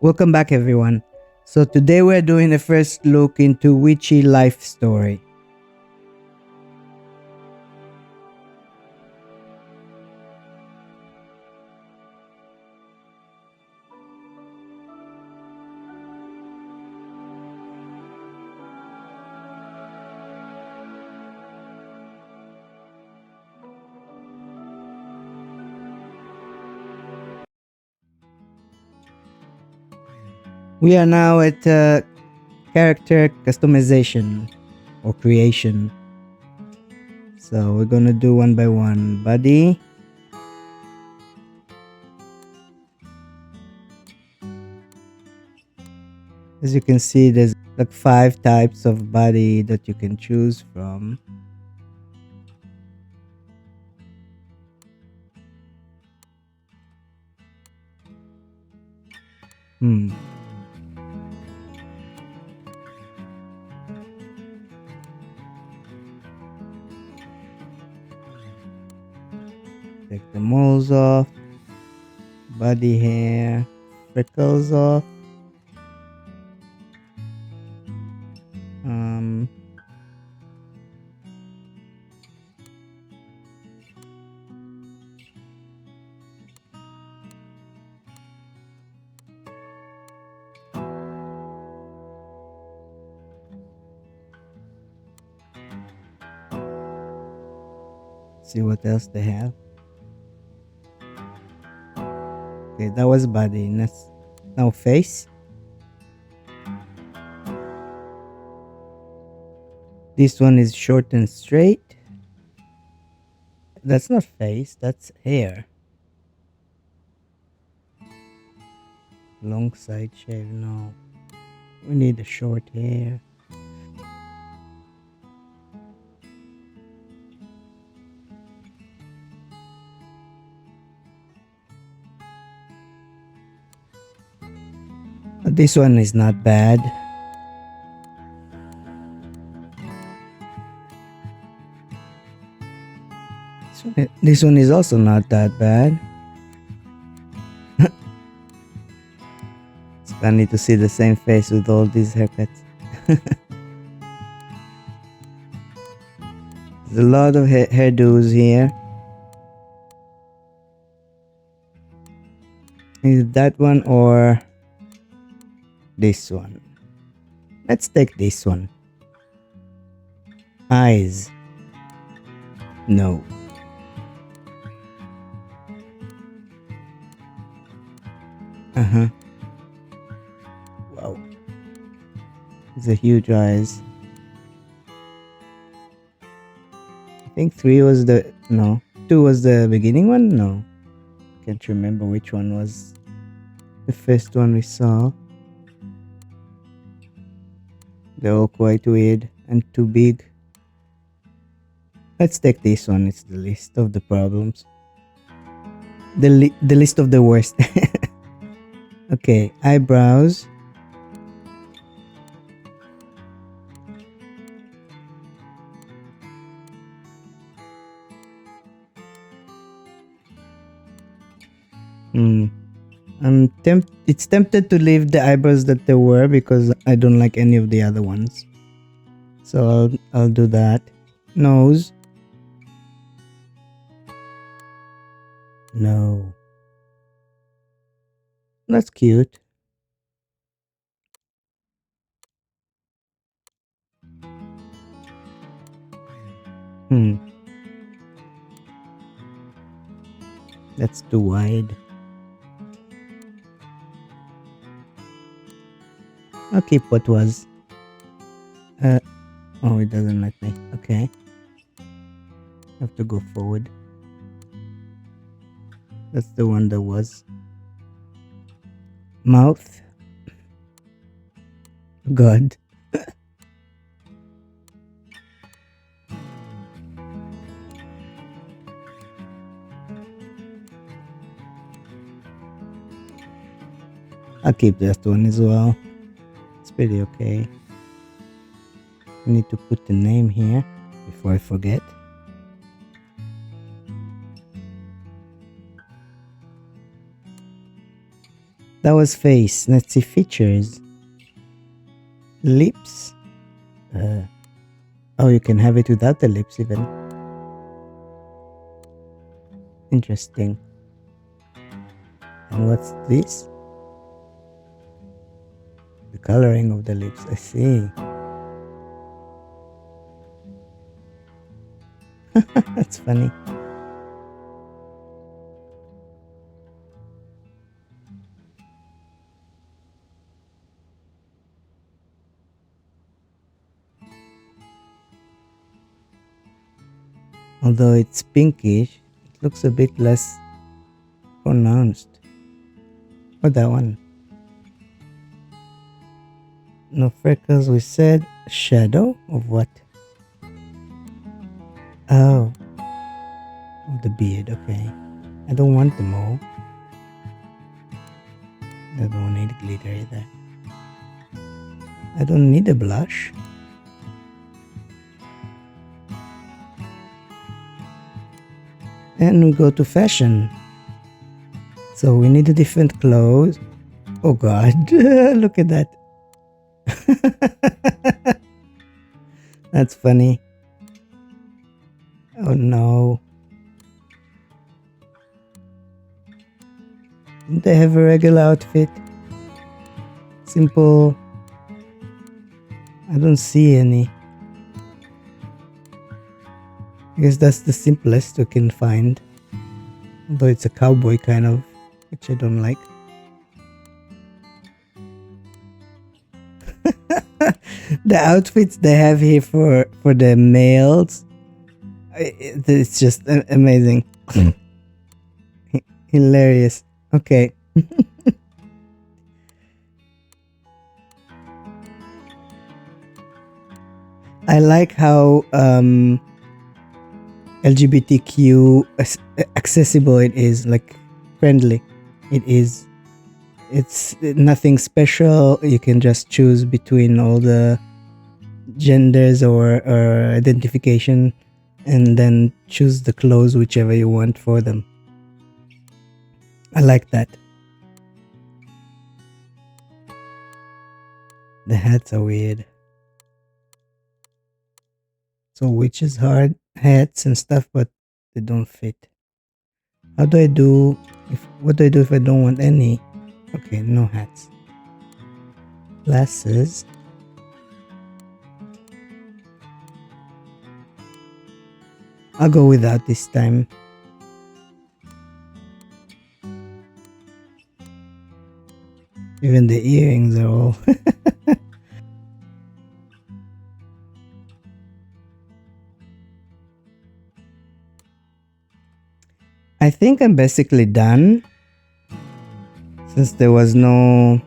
Welcome back, everyone. So today we're doing the first look into Witchy life story. We are now at character customization or creation. So we're gonna do one by one. Body. As you can see, there's like 5 types of body that you can choose from. Take the moles off, body hair, freckles off. See what else they have. Okay, that was body. Now face. This one is short and straight. That's not face, that's hair. Long side shave, no. We need the short hair. This one is not bad. This one is also not that bad. It's funny to see the same face with all these haircuts. There's a lot of hairdos here. Is that one or this one? Let's take this one. Eyes. No. Wow. These are huge eyes. I think 3 was the... No. 2 was the beginning one? No. Can't remember which one was the first one we saw. They're all quite weird and too big. Let's take this one. It's the least of the problems. The list of the worst. Okay, eyebrows. It's tempted to leave the eyebrows that they were because I don't like any of the other ones. So I'll do that. Nose. No. That's cute. That's too wide. I'll keep what was. Oh, it doesn't let me. Okay. Have to go forward. That's the one that was. Mouth. God. I'll keep that one as well. It's pretty okay. I need to put the name here before I forget. That was face. Let's see features. Lips. Oh, you can have it without the lips even. Interesting. And what's this? The coloring of the lips. I see. That's funny. Although it's pinkish, it looks a bit less pronounced. Or that one. No freckles, we said. Shadow of what? Oh. Of the beard, okay. I don't want the mole. I don't need glitter either. I don't need a blush. And we go to fashion. So we need a different clothes. Oh god, look at that. That's funny. Oh no. They have a regular outfit. Simple. I don't see any. I guess that's the simplest we can find. Although it's a cowboy kind of, which I don't like. The outfits they have here for the males, it's just amazing. Hilarious. Okay. I like how LGBTQ accessible it is, like friendly it is. It's nothing special. You can just choose between all the genders or identification and then choose the clothes whichever you want for them. I like that. The hats are weird. So witches hard hats and stuff, but they don't fit. How do I do what do I do if I don't want any? Okay, no hats. Glasses. I'll go without this time. Even the earrings are all. I think I'm basically done. Since there was no...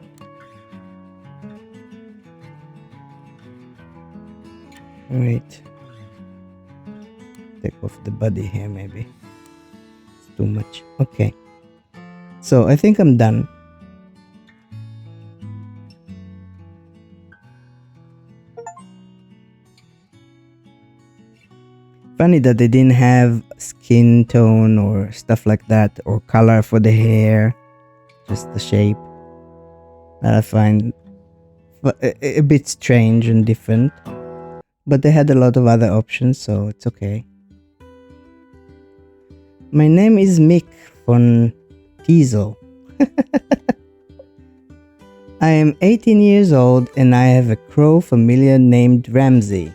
Wait. Take off the body here maybe. It's too much. Okay. So I think I'm done. Funny that they didn't have skin tone or stuff like that, or color for the hair, just the shape. That I find a bit strange and different, but they had a lot of other options, so it's okay. My name is Mick von Teasel. I am 18 years old and I have a crow familiar named Ramsey.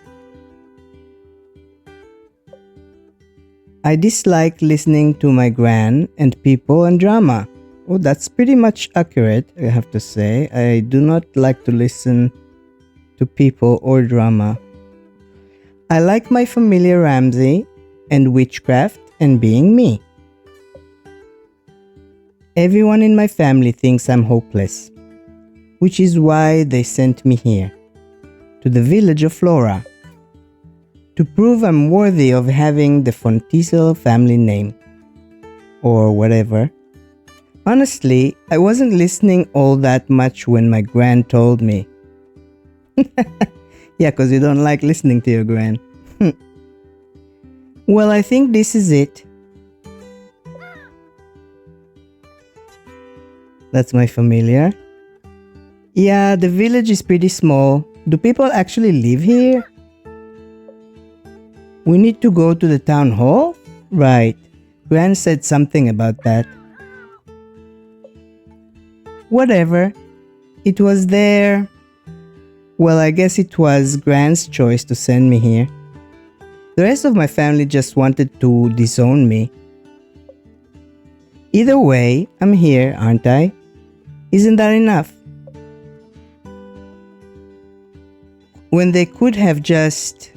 I dislike listening to my gran and people and drama. Oh, that's pretty much accurate, I have to say. I do not like to listen to people or drama. I like my familiar Ramsey and witchcraft and being me. Everyone in my family thinks I'm hopeless, which is why they sent me here, to the village of Flora, to prove I'm worthy of having the von Teasel family name. Or whatever. Honestly, I wasn't listening all that much when my gran told me. Yeah, because you don't like listening to your gran. Well, I think this is it. That's my familiar. Yeah, the village is pretty small. Do people actually live here? We need to go to the town hall? Right. Gran said something about that. Whatever. It was there. Well, I guess it was Gran's choice to send me here. The rest of my family just wanted to disown me. Either way, I'm here, aren't I? Isn't that enough? When they could have just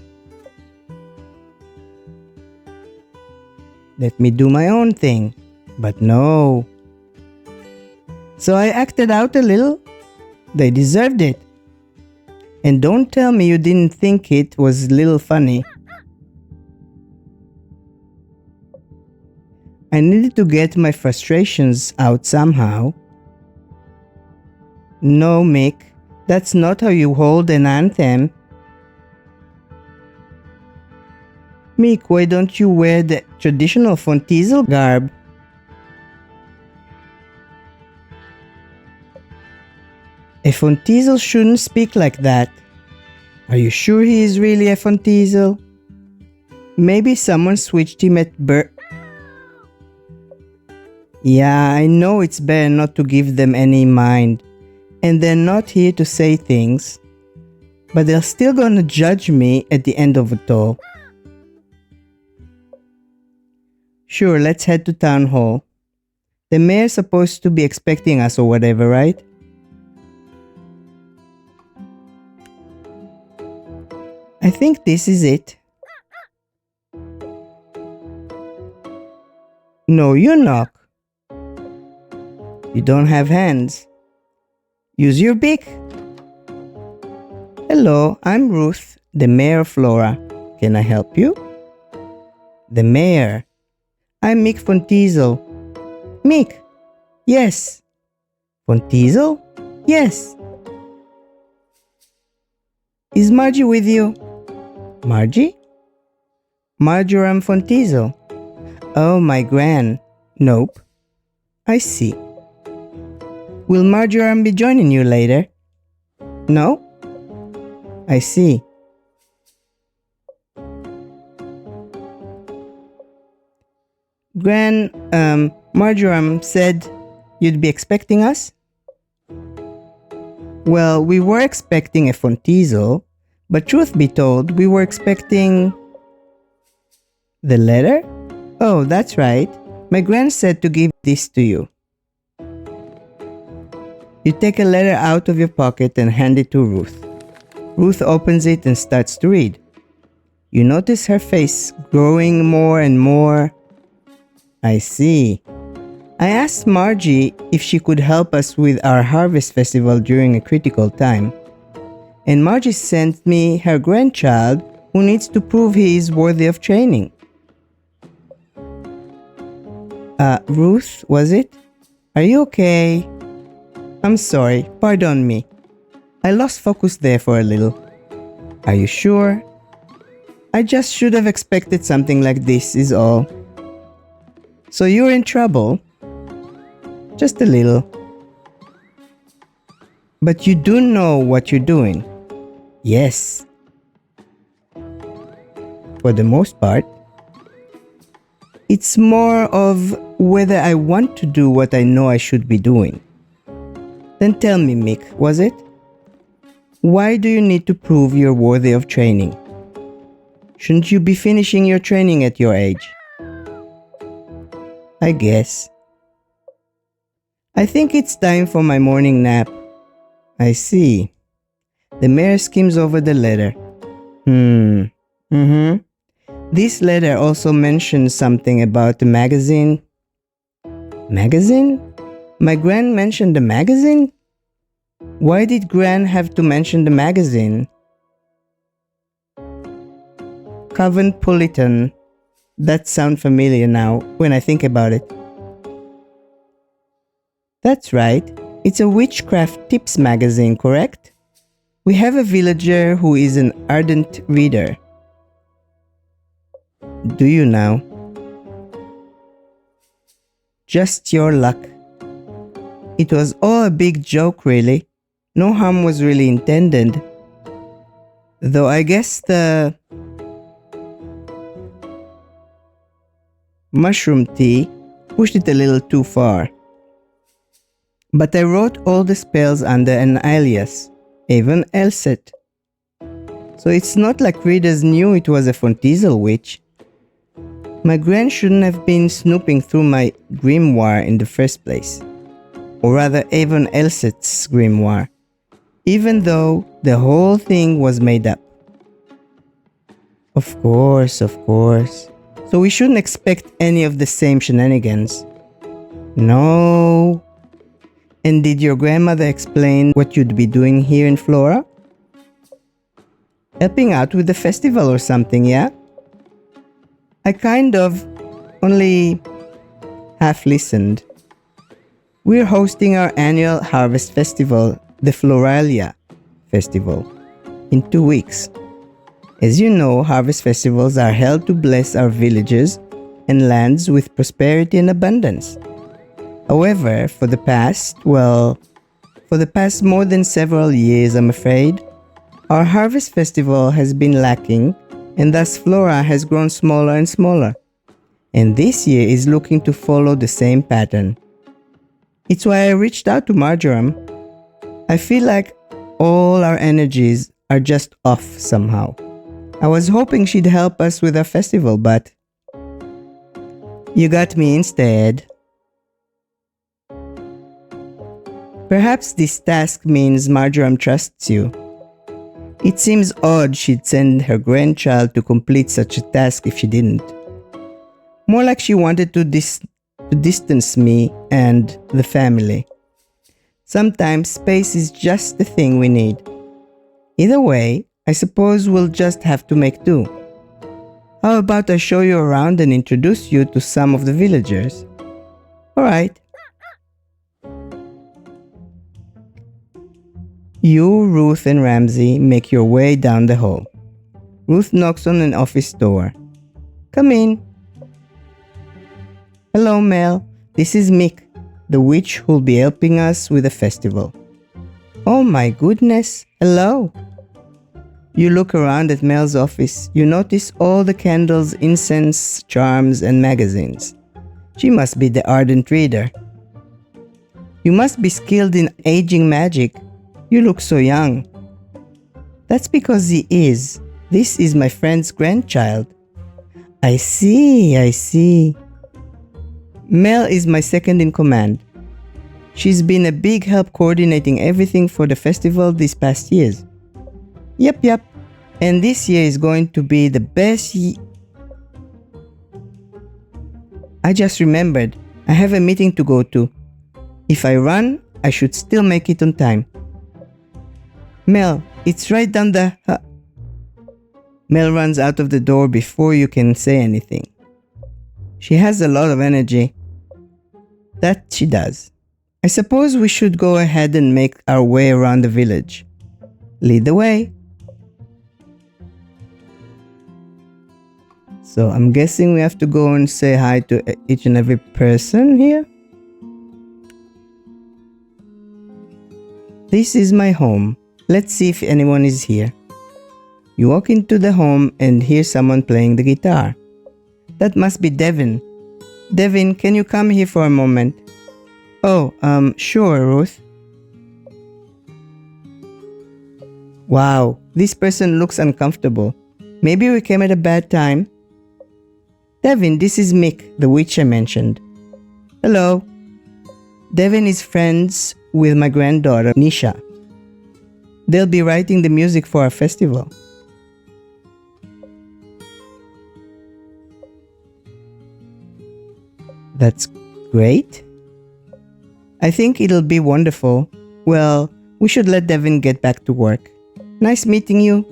let me do my own thing. But no. So I acted out a little. They deserved it. And don't tell me you didn't think it was a little funny. I needed to get my frustrations out somehow. No, Mick, that's not how you hold an anthem. Mick, why don't you wear the traditional Fontizel garb? A Fontizel shouldn't speak like that. Are you sure he is really a Fontizel? Maybe someone switched him at birth. Yeah, I know it's better not to give them any mind. And they're not here to say things. But they're still gonna judge me at the end of it all. Sure, let's head to town hall. The mayor's supposed to be expecting us or whatever, right? I think this is it. No, you knock. You don't have hands. Use your beak. Hello, I'm Ruth, the mayor of Flora. Can I help you? The mayor. I'm Mick Fontizel. Mick? Yes. Fontizel? Yes. Is Margie with you? Margie? Marjoram Fontizel. Oh, my gran. Nope. I see. Will Marjoram be joining you later? No? I see. Gran, Marjoram said you'd be expecting us? Well, we were expecting a Fontizel, but truth be told, we were expecting... The letter? Oh, that's right. My gran said to give this to you. You take a letter out of your pocket and hand it to Ruth. Ruth opens it and starts to read. You notice her face growing more and more. I see. I asked Margie if she could help us with our harvest festival during a critical time. And Margie sent me her grandchild who needs to prove he is worthy of training. Ruth, was it? Are you okay? I'm sorry, pardon me. I lost focus there for a little. Are you sure? I just should have expected something like this is all. So you're in trouble? Just a little. But you do know what you're doing? Yes. For the most part. It's more of whether I want to do what I know I should be doing. Then tell me, Mick, was it? Why do you need to prove you're worthy of training? Shouldn't you be finishing your training at your age? I guess. I think it's time for my morning nap. I see. The mayor skims over the letter. This letter also mentions something about the magazine. Magazine? My gran mentioned the magazine? Why did Gran have to mention the magazine? Coventpolitan. That sounds familiar now when I think about it. That's right. It's a witchcraft tips magazine, correct? We have a villager who is an ardent reader. Do you now? Just your luck. It was all a big joke, really. No harm was really intended. Though I guess the mushroom tea pushed it a little too far. But I wrote all the spells under an alias, even Elset. So it's not like readers knew it was a Fontizel witch. My gran shouldn't have been snooping through my grimoire in the first place. Or rather, Avon Elset's grimoire. Even though the whole thing was made up. Of course. So we shouldn't expect any of the same shenanigans. No. And did your grandmother explain what you'd be doing here in Flora? Helping out with the festival or something, yeah? I kind of only half listened. We're hosting our annual harvest festival, the Floralia Festival, in 2 weeks. As you know, harvest festivals are held to bless our villages and lands with prosperity and abundance. However, for the past more than several years, I'm afraid, our harvest festival has been lacking, and thus Flora has grown smaller and smaller. And this year is looking to follow the same pattern. It's why I reached out to Marjoram. I feel like all our energies are just off somehow. I was hoping she'd help us with our festival, but you got me instead. Perhaps this task means Marjoram trusts you. It seems odd she'd send her grandchild to complete such a task if she didn't. More like she wanted to distance me and the family. Sometimes space is just the thing we need. Either way, I suppose we'll just have to make do. How about I show you around and introduce you to some of the villagers? Alright. You, Ruth, and Ramsey make your way down the hall. Ruth knocks on an office door. Come in. Hello, Mel. This is Mick, the witch who'll be helping us with the festival. Oh my goodness. Hello. You look around at Mel's office. You notice all the candles, incense, charms, and magazines. She must be the ardent reader. You must be skilled in aging magic. You look so young. That's because he is. This is my friend's grandchild. I see. Mel is my second in command. She's been a big help coordinating everything for the festival these past years. Yep. And this year is going to be the best I just remembered. I have a meeting to go to. If I run, I should still make it on time. Mel, it's right down the... Mel runs out of the door before you can say anything. She has a lot of energy. That she does. I suppose we should go ahead and make our way around the village. Lead the way. So I'm guessing we have to go and say hi to each and every person here. This is my home. Let's see if anyone is here. You walk into the home and hear someone playing the guitar. That must be Devin. Devin, can you come here for a moment? Oh, sure, Ruth. Wow, this person looks uncomfortable. Maybe we came at a bad time. Devin, this is Mick, the witch I mentioned. Hello. Devin is friends with my granddaughter, Nisha. They'll be writing the music for our festival. That's great. I think it'll be wonderful. Well, we should let Devin get back to work. Nice meeting you.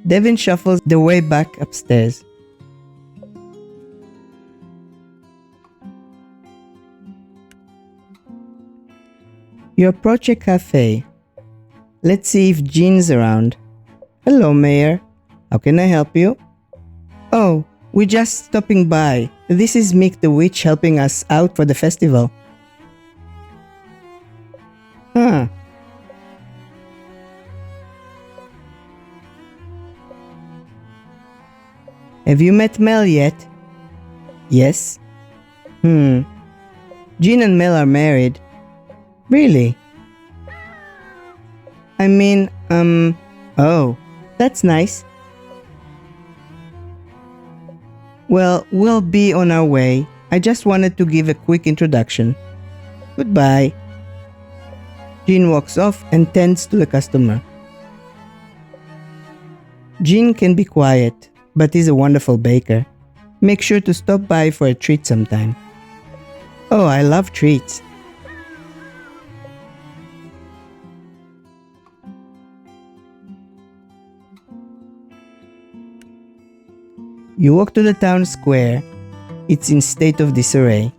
Devin shuffles the way back upstairs. You approach a cafe. Let's see if Jean's around. Hello, Mayor. How can I help you? Oh, we're just stopping by. This is Mick the Witch helping us out for the festival. Huh. Have you met Mel yet? Yes. Jean and Mel are married. Really? I mean, oh, that's nice. Well, we'll be on our way. I just wanted to give a quick introduction. Goodbye. Jean walks off and tends to the customer. Jean can be quiet, but is a wonderful baker. Make sure to stop by for a treat sometime. Oh, I love treats. You walk to the town square. It's in state of disarray.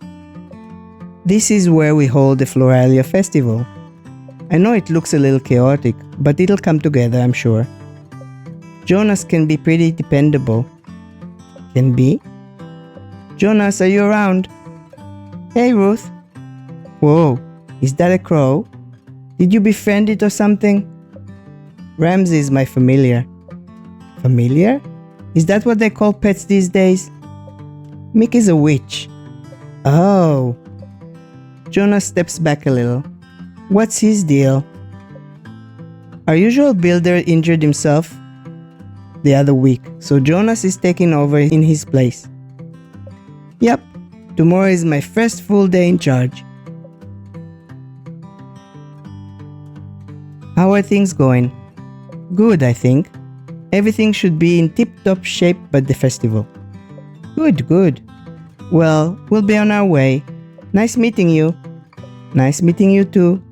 This is where we hold the Floralia festival. I know it looks a little chaotic, but it'll come together, I'm sure. Jonas can be pretty dependable. Can be? Jonas, are you around? Hey, Ruth. Whoa, is that a crow? Did you befriend it or something? Ramsey is my familiar. Familiar? Is that what they call pets these days? Mick is a witch. Oh. Jonas steps back a little. What's his deal? Our usual builder injured himself the other week, so Jonas is taking over in his place. Yep, tomorrow is my first full day in charge. How are things going? Good, I think. Everything should be in tip-top shape by the festival. Good, good. Well, we'll be on our way. Nice meeting you. Nice meeting you too.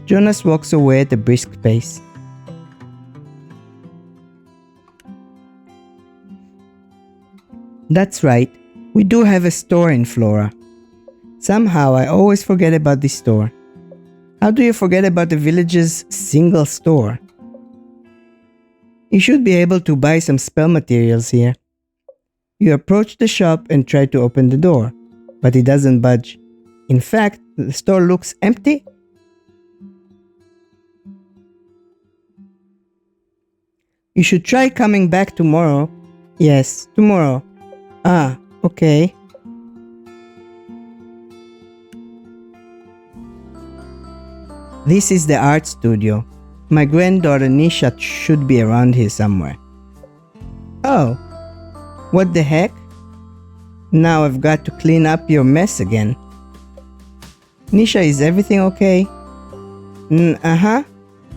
Jonas walks away at a brisk pace. That's right. We do have a store in Flora. Somehow I always forget about this store. How do you forget about the village's single store? You should be able to buy some spell materials here. You approach the shop and try to open the door, but it doesn't budge. In fact, the store looks empty. You should try coming back tomorrow. Yes, tomorrow. Ah, okay. This is the art studio. My granddaughter Nisha should be around here somewhere. Oh, what the heck? Now I've got to clean up your mess again. Nisha, is everything okay? Uh-huh.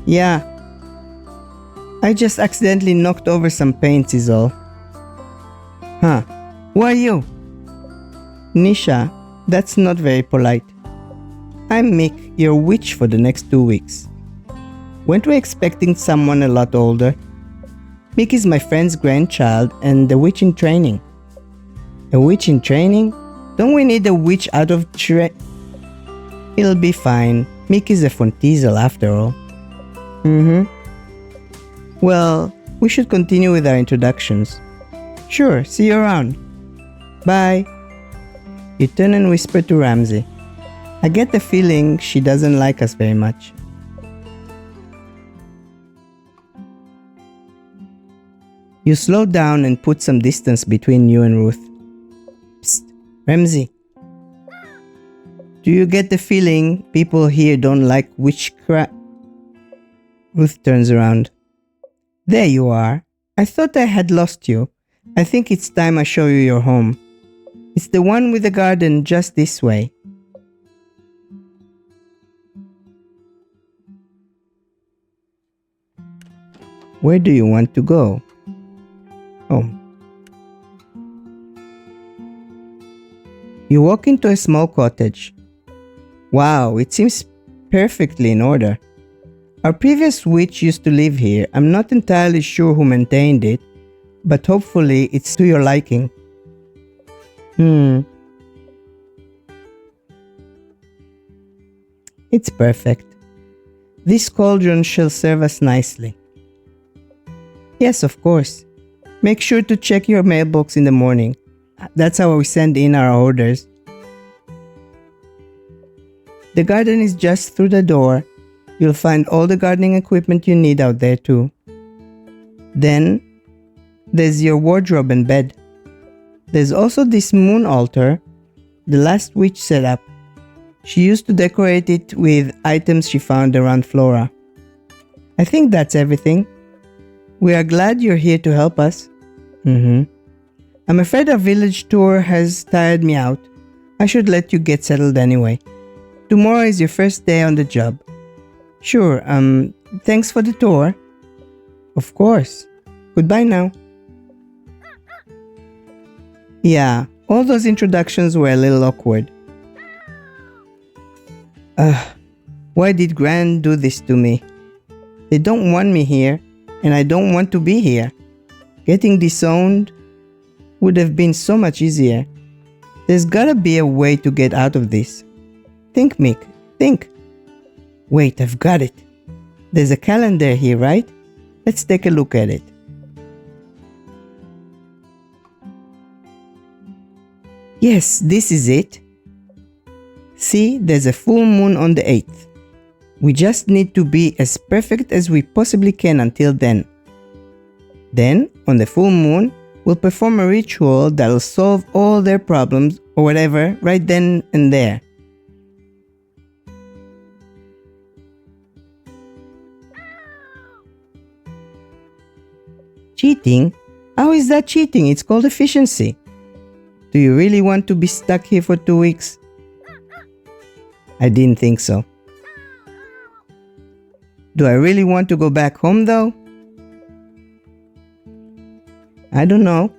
Yeah. I just accidentally knocked over some paints is all. Huh. Who are you? Nisha, that's not very polite. I'm Mick, your witch for the next 2 weeks. Weren't we expecting someone a lot older? Mick is my friend's grandchild and the witch in training. A witch in training? Don't we need a witch out of It'll be fine. Mick is a Fontizel after all. Well, we should continue with our introductions. Sure, see you around. Bye. You turn and whisper to Ramsey. I get the feeling she doesn't like us very much. You slow down and put some distance between you and Ruth. Psst, Ramsey. Do you get the feeling people here don't like witchcraft? Ruth turns around. There you are. I thought I had lost you. I think it's time I show you your home. It's the one with the garden just this way. Where do you want to go? Oh. You walk into a small cottage. Wow, it seems perfectly in order. Our previous witch used to live here. I'm not entirely sure who maintained it, but hopefully it's to your liking. It's perfect. This cauldron shall serve us nicely. Yes, of course. Make sure to check your mailbox in the morning. That's how we send in our orders. The garden is just through the door. You'll find all the gardening equipment you need out there too. Then, there's your wardrobe and bed. There's also this moon altar the last witch set up. She used to decorate it with items she found around Flora. I think that's everything. We are glad you're here to help us. I'm afraid our village tour has tired me out. I should let you get settled anyway. Tomorrow is your first day on the job. Sure, thanks for the tour. Of course. Goodbye now. Yeah, all those introductions were a little awkward. Why did Gran do this to me? They don't want me here, and I don't want to be here. Getting disowned would have been so much easier. There's gotta be a way to get out of this. Think, Mick, think. Wait, I've got it. There's a calendar here, right? Let's take a look at it. Yes, this is it. See, there's a full moon on the 8th. We just need to be as perfect as we possibly can until then. Then, on the full moon, we'll perform a ritual that'll solve all their problems or whatever right then and there. Cheating? How is that cheating? It's called efficiency. Do you really want to be stuck here for 2 weeks? I didn't think so. Do I really want to go back home though? I don't know.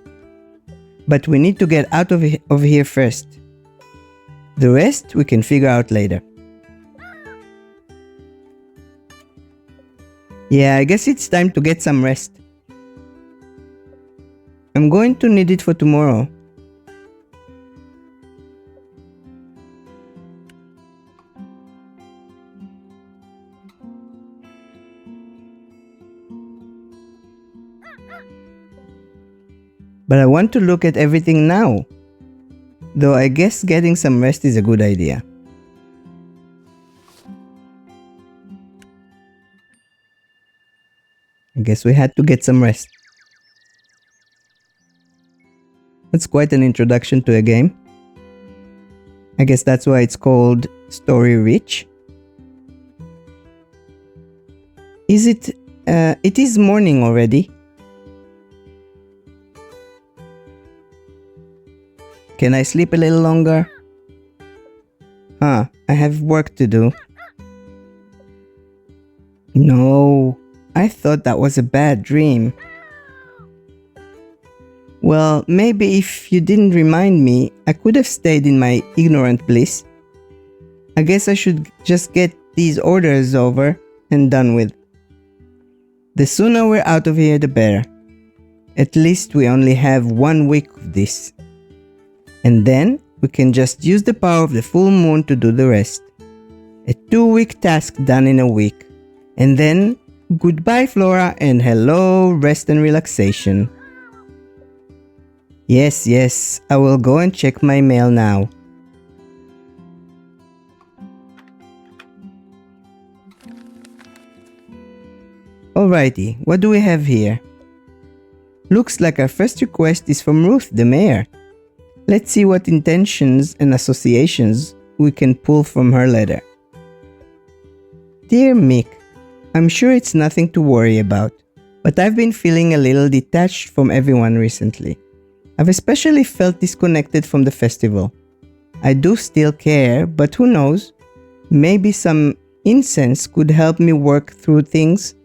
But we need to get out of here first. The rest we can figure out later. Yeah, I guess it's time to get some rest. I'm going to need it for tomorrow. But I want to look at everything now. Though I guess getting some rest is a good idea. I guess we had to get some rest. That's quite an introduction to a game. I guess that's why it's called Story Rich. Is it? It is morning already. Can I sleep a little longer? I have work to do. No, I thought that was a bad dream. Well, maybe if you didn't remind me, I could have stayed in my ignorant bliss. I guess I should just get these orders over and done with. The sooner we're out of here, the better. At least we only have 1 week of this. And then we can just use the power of the full moon to do the rest. A 2-week task done in a week. And then, goodbye Flora and hello rest and relaxation. Yes, I will go and check my mail now. Alrighty, what do we have here? Looks like our first request is from Ruth, the mayor. Let's see what intentions and associations we can pull from her letter. Dear Mick, I'm sure it's nothing to worry about, but I've been feeling a little detached from everyone recently. I've especially felt disconnected from the festival. I do still care, but who knows? Maybe some incense could help me work through things.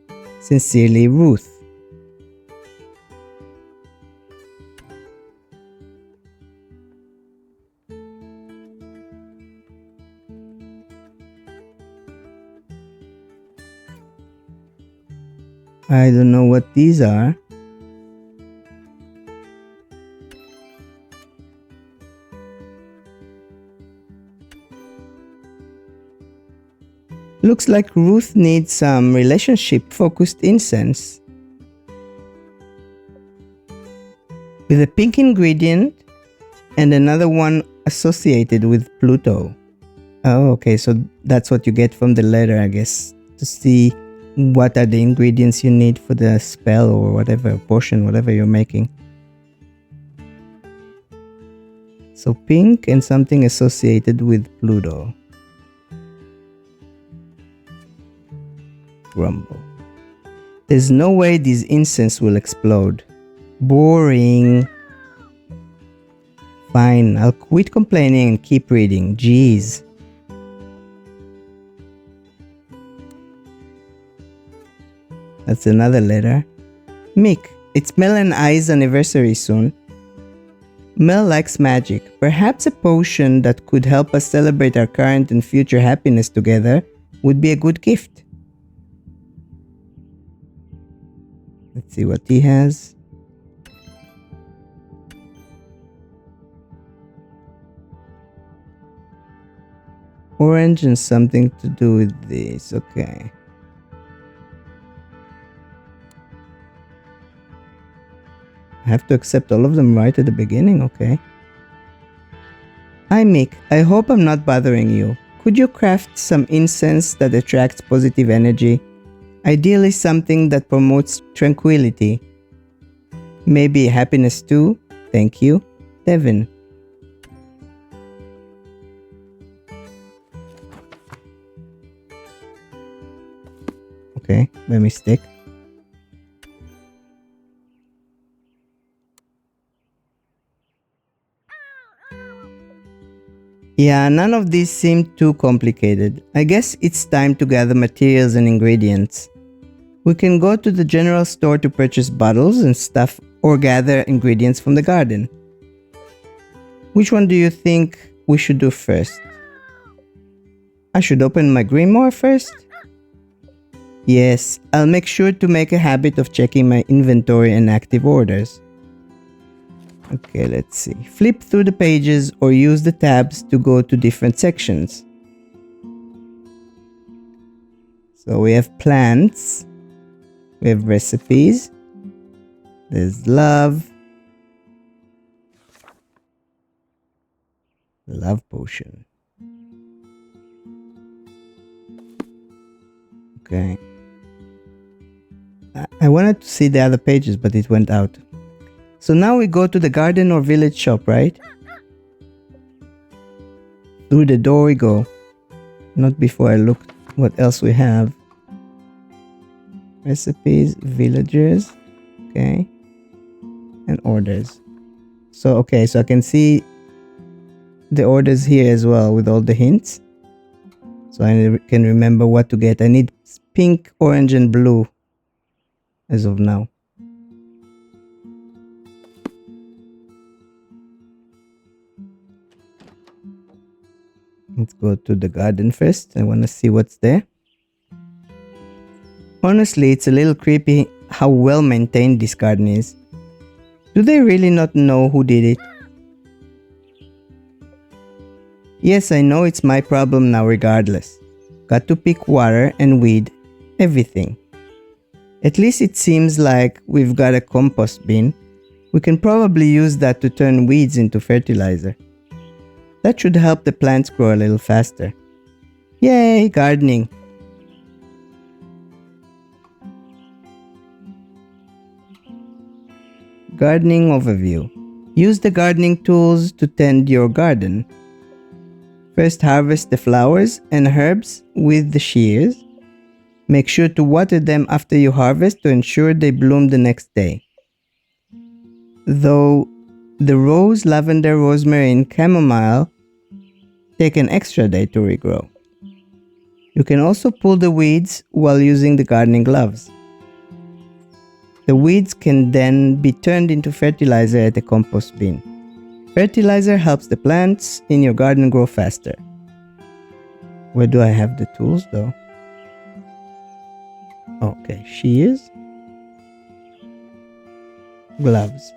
Sincerely, Ruth. I don't know what these are. Looks like Ruth needs some relationship-focused incense. With a pink ingredient and another one associated with Pluto. Oh, okay. So that's what you get from the letter, I guess, to see what are the ingredients you need for the spell or whatever potion, whatever you're making. So pink and something associated with Pluto. Grumble. There's no way this incense will explode. Boring. Fine, I'll quit complaining and keep reading. Jeez. That's another letter. Mick, it's Mel and I's anniversary soon. Mel likes magic. Perhaps a potion that could help us celebrate our current and future happiness together would be a good gift. Let's see what he has. Orange and something to do with this. Okay. I have to accept all of them right at the beginning. Okay. Hi Mick, I hope I'm not bothering you. Could you craft some incense that attracts positive energy? Ideally something that promotes tranquility. Maybe happiness too? Thank you. Devin. Okay, by mistake. Yeah, none of these seem too complicated. I guess it's time to gather materials and ingredients. We can go to the general store to purchase bottles and stuff or gather ingredients from the garden. Which one do you think we should do first? I should open my grimoire first? Yes, I'll make sure to make a habit of checking my inventory and active orders. Okay, let's see. Flip through the pages or use the tabs to go to different sections. So we have plants. We have recipes. There's love. Love potion. Okay. I wanted to see the other pages, but it went out. So now we go to the garden or village shop, right? Through the door we go. Not before I look what else we have. Recipes, villagers, okay, and orders. So, okay, so I can see the orders here as well with all the hints. So I can remember what to get. I need pink, orange, and blue as of now. Let's go to the garden first. I want to see what's there. Honestly, it's a little creepy how well maintained this garden is. Do they really not know who did it? Yes, I know it's my problem now regardless. Got to pick water and weed everything. At least it seems like we've got a compost bin. We can probably use that to turn weeds into fertilizer. That should help the plants grow a little faster. Yay, gardening! Gardening overview. Use the gardening tools to tend your garden. First, harvest the flowers and herbs with the shears. Make sure to water them after you harvest to ensure they bloom the next day. Though the rose, lavender, rosemary, and chamomile take an extra day to regrow. You can also pull the weeds while using the gardening gloves. The weeds can then be turned into fertilizer at the compost bin. Fertilizer helps the plants in your garden grow faster. Where do I have the tools though? Okay, shears, gloves.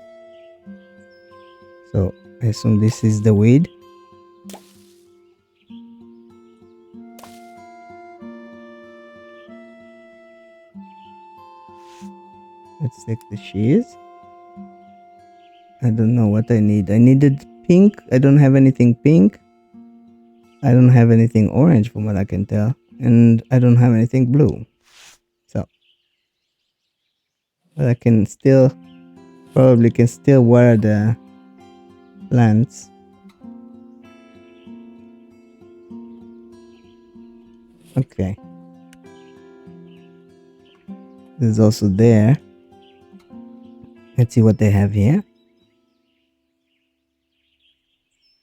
So I assume this is the weed. Let's take the shears. I don't know what I need. I needed pink. I don't have anything pink. I don't have anything orange from what I can tell. And I don't have anything blue. So, but I can still, probably can still water the plants. Okay. There's also there. Let's see what they have here.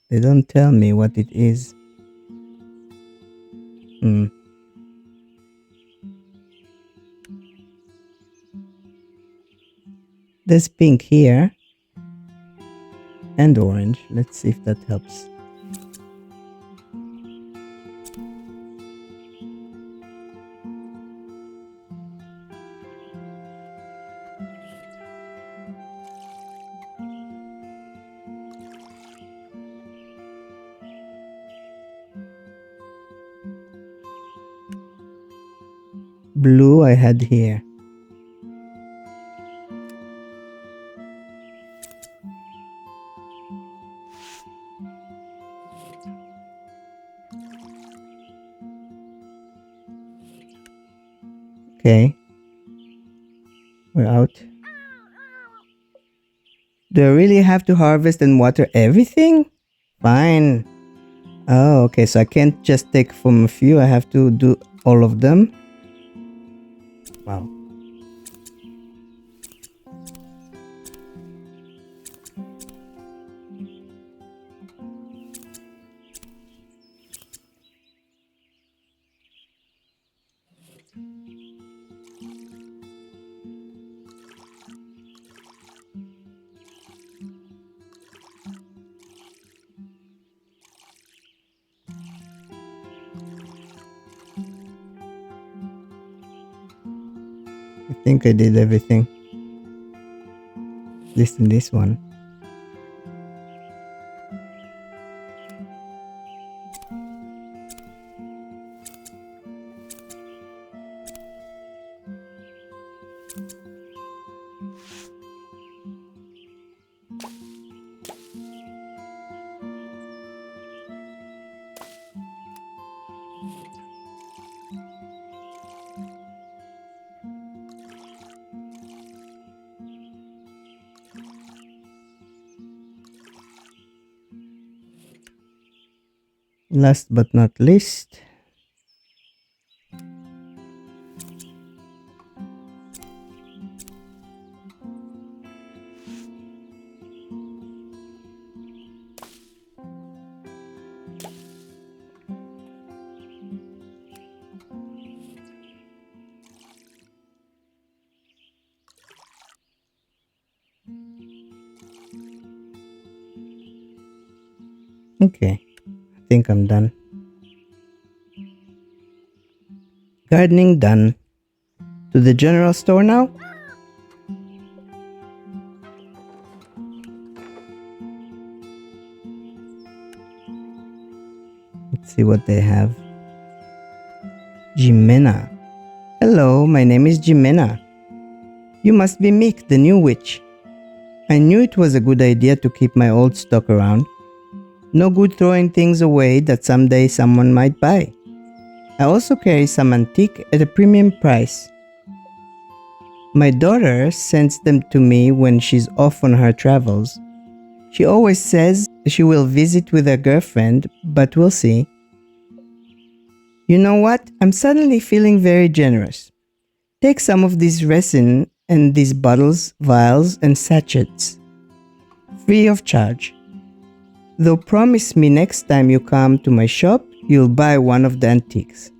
They don't tell me what it is. There's pink here. And orange. Let's see if that helps. Blue I had here. Okay. We're out. Do I really have to harvest and water everything? Fine. Oh, okay. So I can't just take from a few. I have to do all of them. Wow. I think I did everything. At least in this one. Last but not least, okay, I think I'm done. Gardening done. To the general store now? Let's see what they have. Jimena. Hello, my name is Jimena. You must be Mick, the new witch. I knew it was a good idea to keep my old stock around. No good throwing things away that someday someone might buy. I also carry some antique at a premium price. My daughter sends them to me when she's off on her travels. She always says she will visit with her girlfriend, but we'll see. You know what? I'm suddenly feeling very generous. Take some of this resin and these bottles, vials, and sachets. Free of charge. Though promise me next time you come to my shop, you'll buy one of the antiques.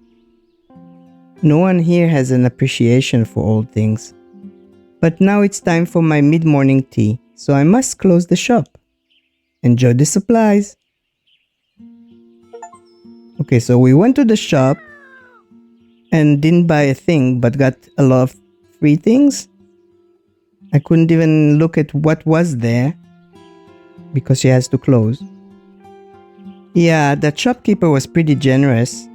No one here has an appreciation for old things. But now it's time for my mid-morning tea, so I must close the shop. Enjoy the supplies. Okay, so we went to the shop and didn't buy a thing, but got a lot of free things. I couldn't even look at what was there because she has to close. Yeah, that shopkeeper was pretty generous.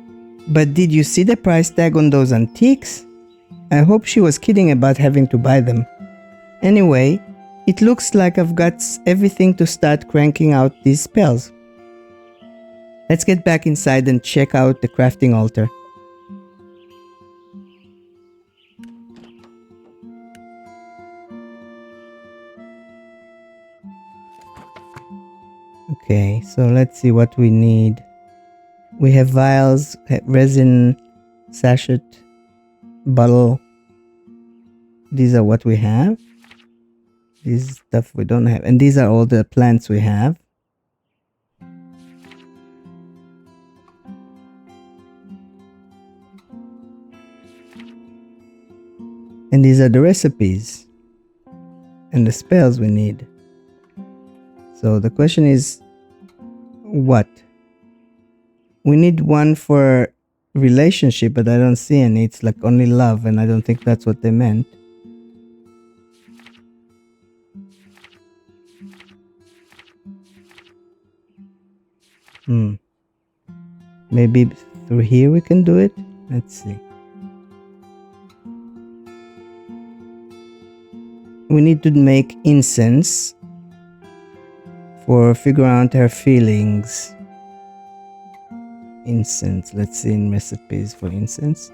But did you see the price tag on those antiques? I hope she was kidding about having to buy them. Anyway, it looks like I've got everything to start cranking out these spells. Let's get back inside and check out the crafting altar. Okay, so let's see what we need. We have vials, resin, sachet, bottle. These are what we have. This stuff we don't have. And these are all the plants we have. And these are the recipes and the spells we need. So the question is, what? We need one for relationship, but I don't see any. It's like only love, and I don't think that's what they meant. Maybe through here we can do it? Let's see. We need to make incense for figure out her feelings. Incense. Let's see in recipes for incense.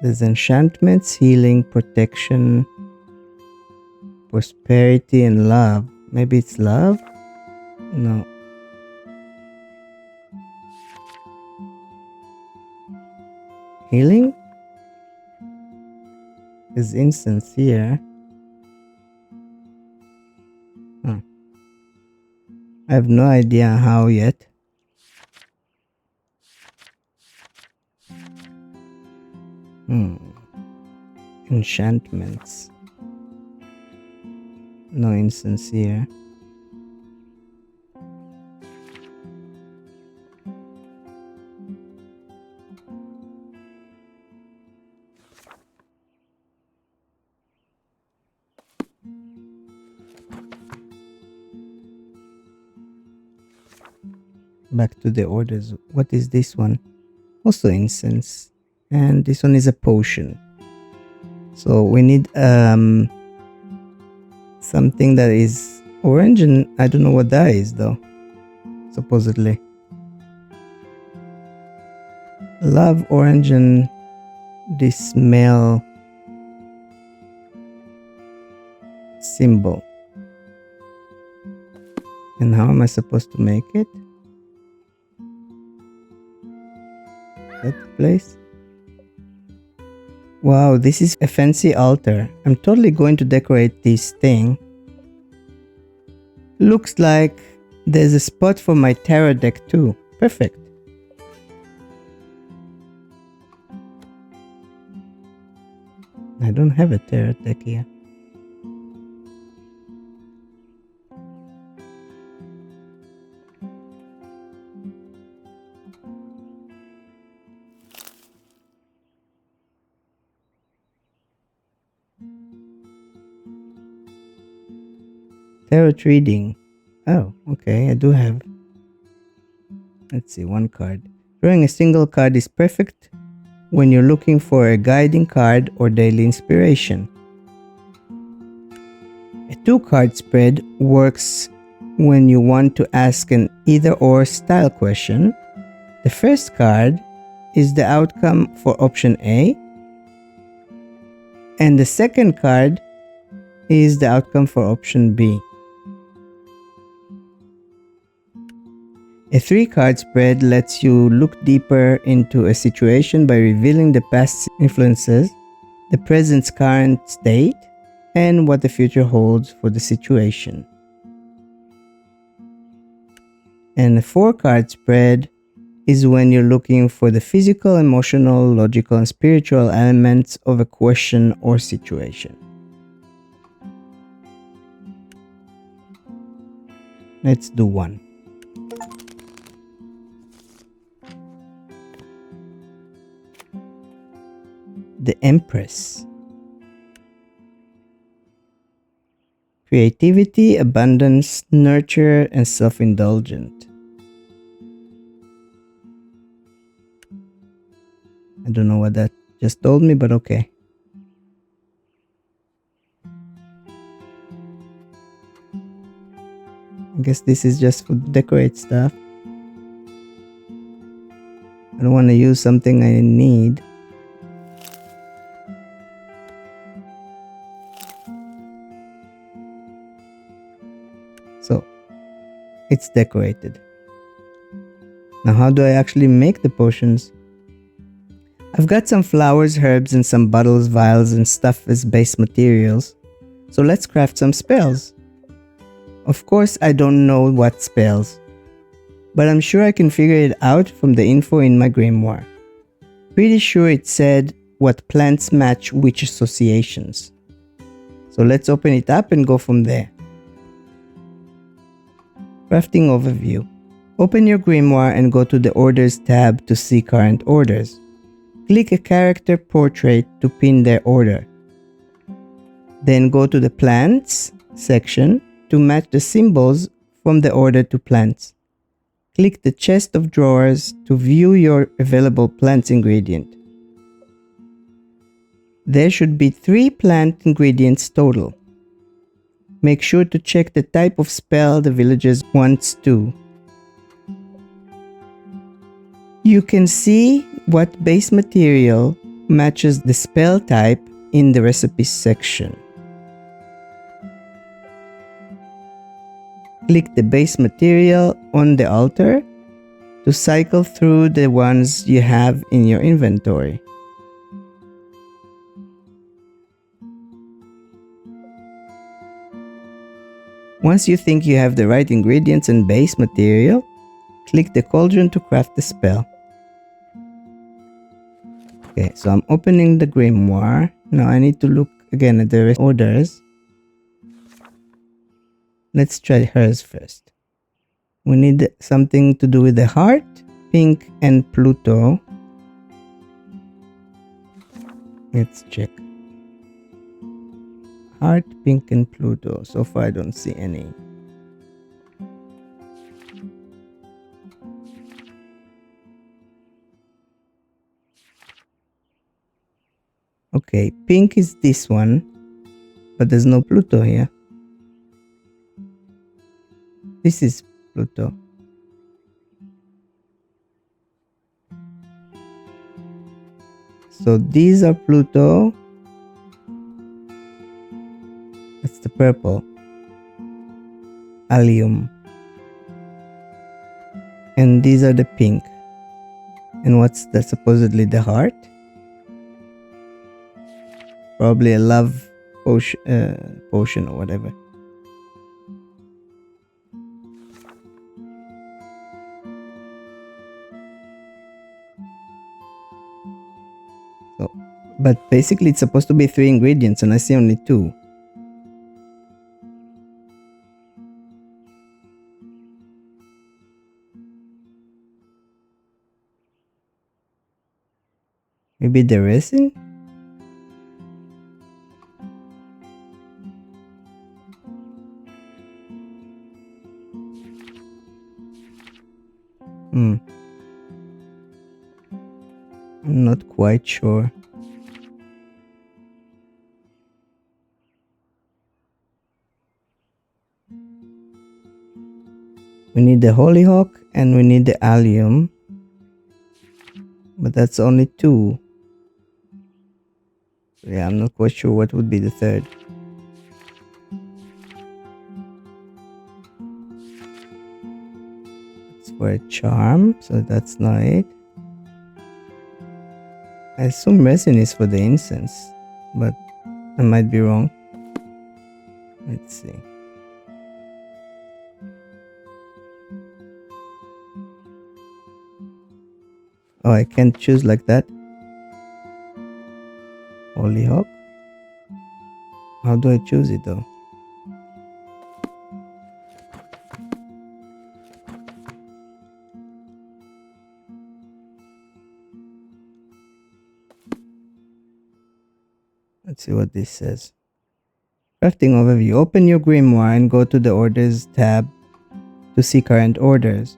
There's enchantments, healing, protection, prosperity, and love. Maybe it's love? No. Healing? There's incense here. I have no idea how yet. Enchantments. No incense here. Back to the orders. What is this one? Also incense. And this one is a potion. So we need something that is orange, and I don't know what that is though. Supposedly. Love, orange, and this smell symbol. And how am I supposed to make it? That place? Wow, this is a fancy altar. I'm totally going to decorate this thing. Looks like there's a spot for my tarot deck too. Perfect. I don't have a tarot deck here. Tarot reading. Oh, okay, I do have. Let's see, one card. Drawing a single card is perfect when you're looking for a guiding card or daily inspiration. A 2-card spread works when you want to ask an either-or style question. The first card is the outcome for option A, and the second card is the outcome for option B. A 3-card spread lets you look deeper into a situation by revealing the past influences, the present's current state, and what the future holds for the situation. And a 4-card spread is when you're looking for the physical, emotional, logical, and spiritual elements of a question or situation. Let's do one. The Empress. Creativity, abundance, nurture, and self-indulgent. I don't know what that just told me, but okay. I guess this is just for decorate stuff. I don't want to use something I need. So it's decorated. Now how do I actually make the potions? I've got some flowers, herbs, and some bottles, vials, and stuff as base materials. So let's craft some spells. Of course, I don't know what spells, but I'm sure I can figure it out from the info in my grimoire. Pretty sure it said what plants match which associations. So let's open it up and go from there. Crafting overview. Open your grimoire and go to the Orders tab to see current orders. Click a character portrait to pin their order. Then go to the Plants section to match the symbols from the order to plants. Click the chest of drawers to view your available plants ingredient. There should be 3 plant ingredients total. Make sure to check the type of spell the villagers wants to. You can see what base material matches the spell type in the recipes section. Click the base material on the altar to cycle through the ones you have in your inventory. Once you think you have the right ingredients and base material, click the cauldron to craft the spell. Okay, so I'm opening the grimoire. Now I need to look again at the orders. Let's try hers first. We need something to do with the heart, pink, and Pluto. Let's check. Heart, pink, and Pluto. So far I don't see any. Okay, pink is this one, but there's no Pluto here. This is Pluto. So these are Pluto. That's the purple. Allium. And these are the pink. And what's that? Supposedly the heart? Probably a love potion or whatever. So, but basically it's supposed to be 3 ingredients and I see only 2. Maybe the resin? I'm not quite sure. We need the hollyhock and we need the allium. But that's only 2. Yeah, I'm not quite sure what would be the third. It's for a charm, so that's not it. I assume resin is for the incense, but I might be wrong. Let's see. Oh, I can't choose like that. Hollyhock. How do I choose it though? Let's see what this says. Crafting overview. Open your grimoire and go to the orders tab to see current orders.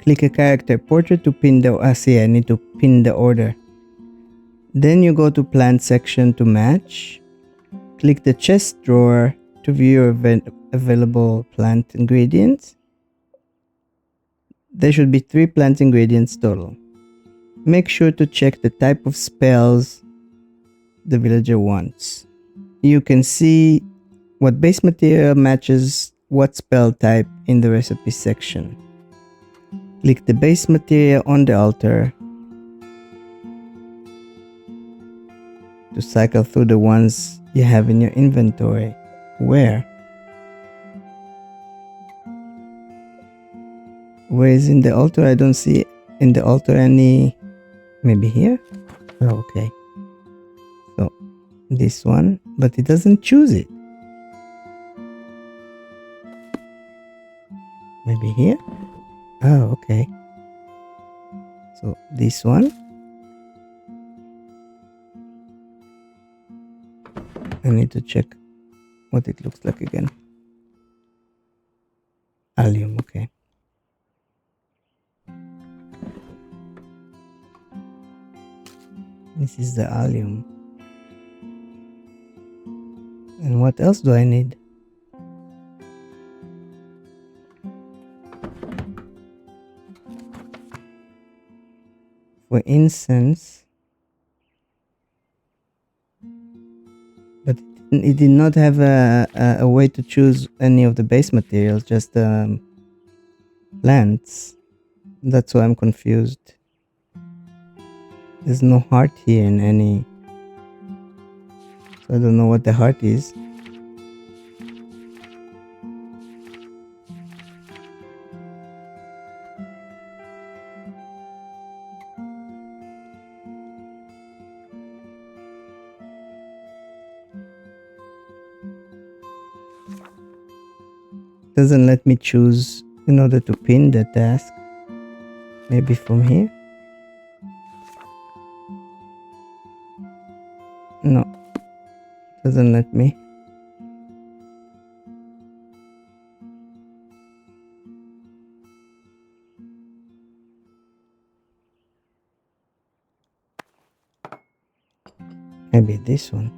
Click a character portrait to pin the I need to pin the order. Then you go to plant section to match. Click the chest drawer to view your available plant ingredients. There should be 3 plant ingredients total. Make sure to check the type of spells the villager wants. You can see what base material matches what spell type in the recipe section. Click the base material on the altar to cycle through the ones you have in your inventory. Where? Where is in the altar? I don't see in the altar any... Maybe here? Oh, okay. So, this one, but it doesn't choose it. Maybe here? Oh, okay. So, this one. I need to check what it looks like again. Allium, okay. This is the allium. And what else do I need? For incense. But it did not have a way to choose any of the base materials, just plants. That's why I'm confused. There's no heart here in any... So I don't know what the heart is. Doesn't let me choose in order to pin the task. Maybe from here? No. Doesn't let me. Maybe this one.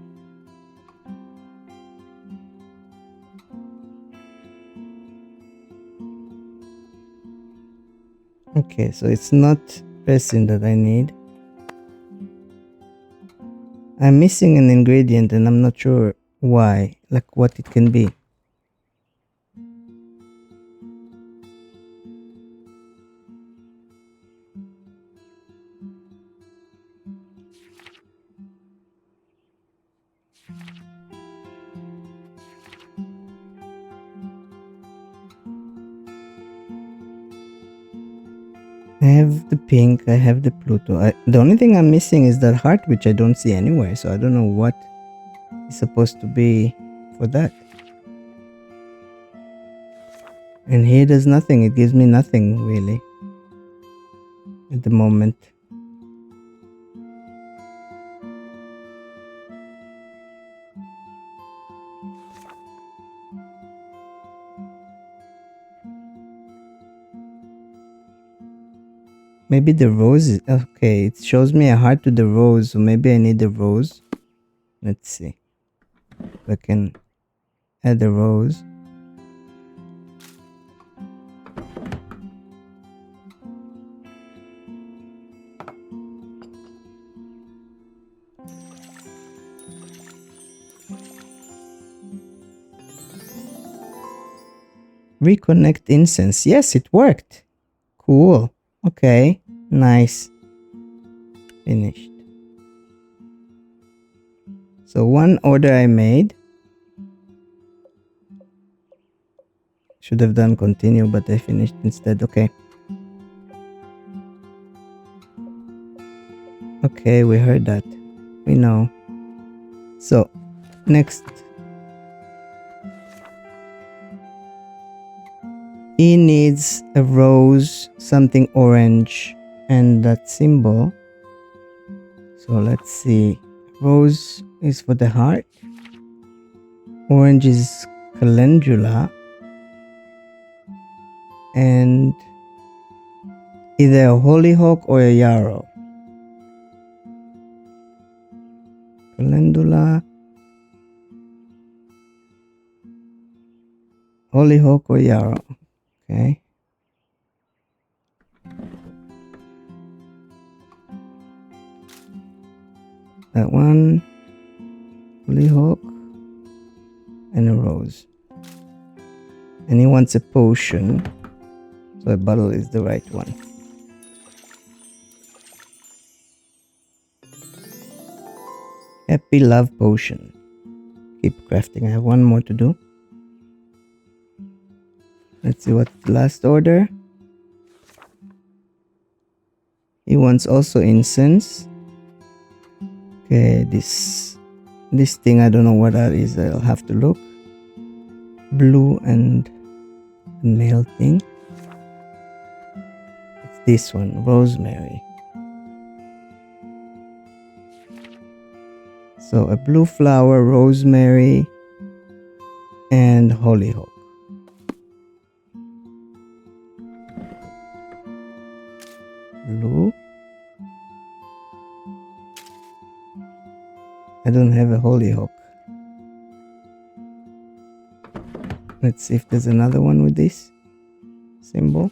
Okay, so it's not resin that I need. I'm missing an ingredient and I'm not sure why, like what it can be. I have the pink, I have the Pluto. The only thing I'm missing is that heart, which I don't see anywhere, so I don't know what is supposed to be for that. And here there's nothing, it gives me nothing really at the moment. Maybe the rose is... Okay, it shows me a heart to the rose, so maybe I need the rose. Let's see if I can add a rose. Reconnect incense. Yes, it worked. Cool. Okay, nice. Finished. So one order I made. Should have done continue, but I finished instead. Okay. Okay, we heard that. We know. So, next. He needs a rose, something orange, and that symbol. So let's see. Rose is for the heart. Orange is calendula. And either a hollyhock or a yarrow. Calendula, hollyhock or yarrow. Okay. That one. Hollyhock. And a rose. And he wants a potion. So a bottle is the right one. Happy love potion. Keep crafting. I have one more to do. Let's see what's the last order. He wants also incense. Okay, this thing, I don't know what that is. I'll have to look. Blue and male thing. It's this one, rosemary. So a blue flower, rosemary, and hollyhock. Blue. I don't have a hollyhock. Let's see if there's another one with this symbol.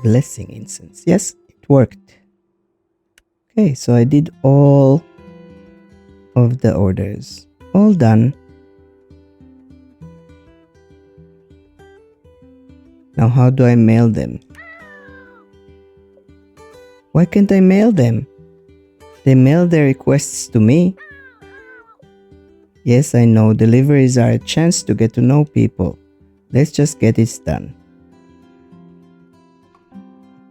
Blessing incense. Yes, it worked. Okay, so I did all of the orders. All done. Now how do I mail them? Why can't I mail them? They mail their requests to me. Yes, I know, deliveries are a chance to get to know people. Let's just get it done.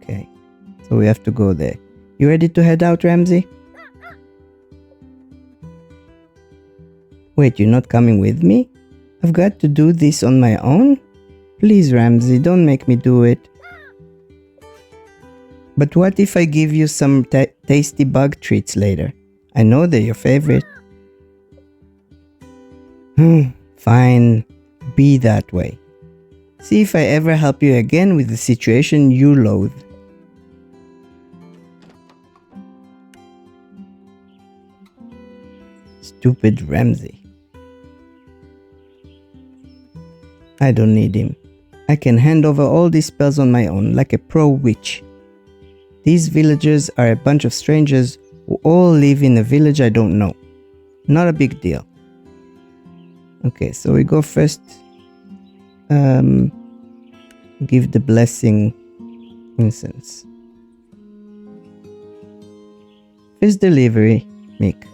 Okay, so we have to go there. You ready to head out, Ramsey? Wait, you're not coming with me? I've got to do this on my own? Please, Ramsey, don't make me do it. But what if I give you some tasty bug treats later? I know they're your favorite. Fine, be that way. See if I ever help you again with the situation you loathe. Stupid Ramsey. I don't need him. I can hand over all these spells on my own like a pro witch. These villagers are a bunch of strangers who all live in a village I don't know. Not a big deal. Okay, so we go first. Give the blessing incense. First delivery, Mick.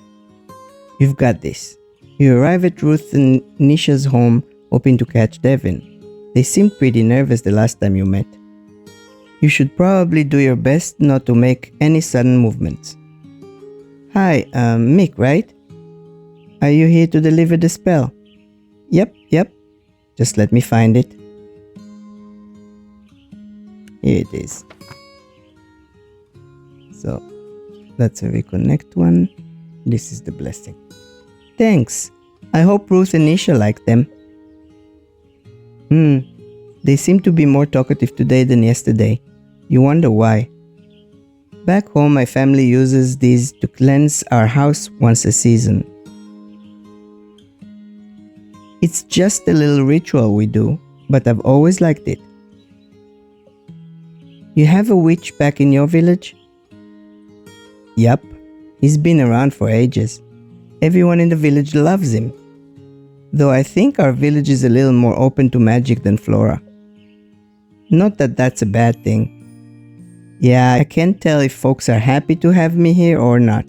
You've got this. You arrive at Ruth and Nisha's home hoping to catch Devin. They seemed pretty nervous the last time you met. You should probably do your best not to make any sudden movements. Hi, Mick, right? Are you here to deliver the spell? Yep. Just let me find it. Here it is. So, that's a reconnect one. This is the blessing. Thanks. I hope Ruth and Nisha like them. They seem to be more talkative today than yesterday. You wonder why. Back home, my family uses these to cleanse our house once a season. It's just a little ritual we do, but I've always liked it. You have a witch back in your village? Yup. He's been around for ages. Everyone in the village loves him. Though I think our village is a little more open to magic than Flora. Not that that's a bad thing. Yeah, I can't tell if folks are happy to have me here or not.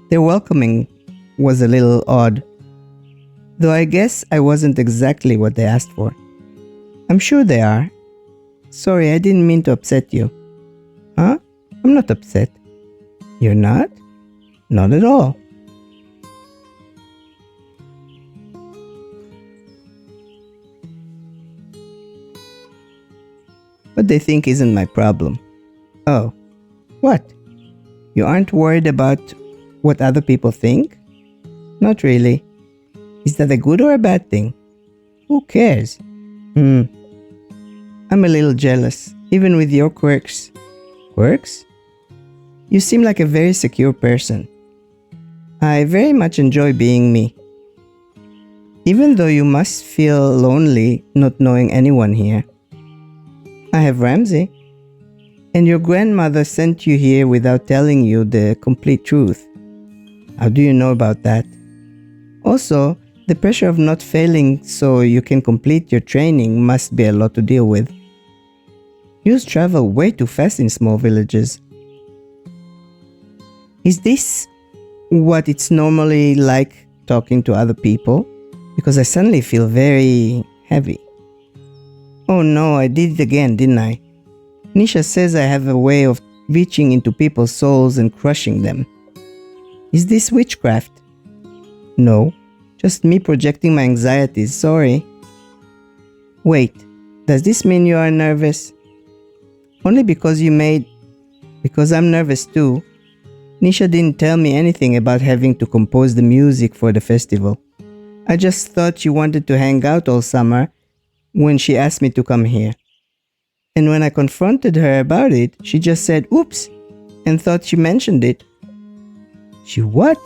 Their welcoming was a little odd. Though I guess I wasn't exactly what they asked for. I'm sure they are. Sorry, I didn't mean to upset you. Huh? I'm not upset. You're not? Not at all. What they think isn't my problem. Oh, what? You aren't worried about what other people think? Not really. Is that a good or a bad thing? Who cares? Hmm, I'm a little jealous, even with your quirks. Quirks? You seem like a very secure person. I very much enjoy being me. Even though you must feel lonely not knowing anyone here. I have Ramsey. And your grandmother sent you here without telling you the complete truth. How do you know about that? Also, the pressure of not failing so you can complete your training must be a lot to deal with. You travel way too fast in small villages. Is this what it's normally like talking to other people? Because I suddenly feel very heavy. Oh no, I did it again, didn't I? Nisha says I have a way of reaching into people's souls and crushing them. Is this witchcraft? No, just me projecting my anxieties, sorry. Wait, does this mean you are nervous? Only because I'm nervous too. Nisha didn't tell me anything about having to compose the music for the festival. I just thought she wanted to hang out all summer when she asked me to come here. And when I confronted her about it, she just said, oops, and thought she mentioned it. She what?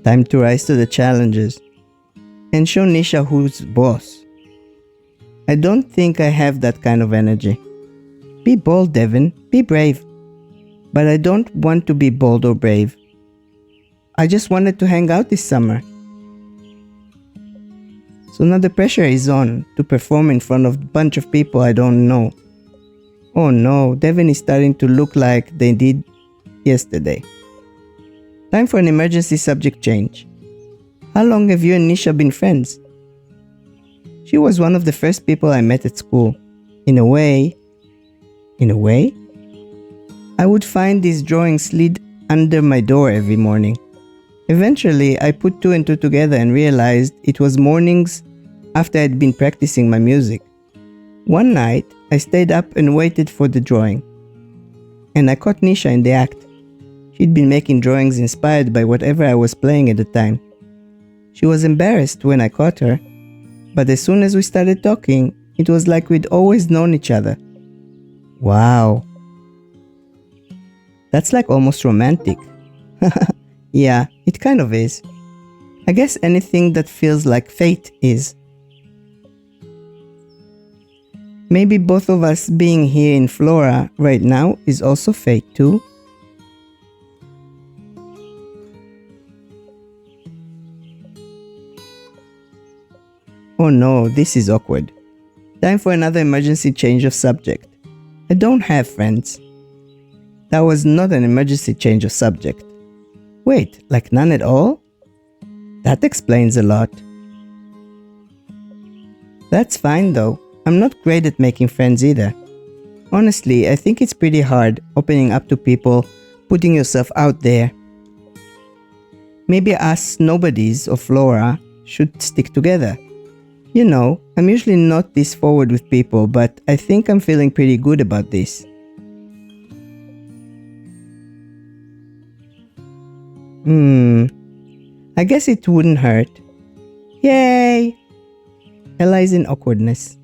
Time to rise to the challenges and show Nisha who's boss. I don't think I have that kind of energy. Be bold, Devin. Be brave. But I don't want to be bold or brave. I just wanted to hang out this summer. So now the pressure is on to perform in front of a bunch of people I don't know. Oh no, Devin is starting to look like they did yesterday. Time for an emergency subject change. How long have you and Nisha been friends? She was one of the first people I met at school. In a way, I would find these drawings slid under my door every morning. Eventually, I put two and two together and realized it was mornings after I'd been practicing my music. One night, I stayed up and waited for the drawing. And I caught Nisha in the act. She'd been making drawings inspired by whatever I was playing at the time. She was embarrassed when I caught her, but as soon as we started talking, it was like we'd always known each other. Wow. That's like almost romantic. Yeah, it kind of is. I guess anything that feels like fate is. Maybe both of us being here in Flora right now is also fate too. Oh no, this is awkward. Time for another emergency change of subject. I don't have friends. That was not an emergency change of subject. Wait, like none at all? That explains a lot. That's fine though. I'm not great at making friends either. Honestly, I think it's pretty hard opening up to people, putting yourself out there. Maybe us nobodies of Flora should stick together. You know, I'm usually not this forward with people, but I think I'm feeling pretty good about this. I guess it wouldn't hurt. Yay! Ella is in awkwardness.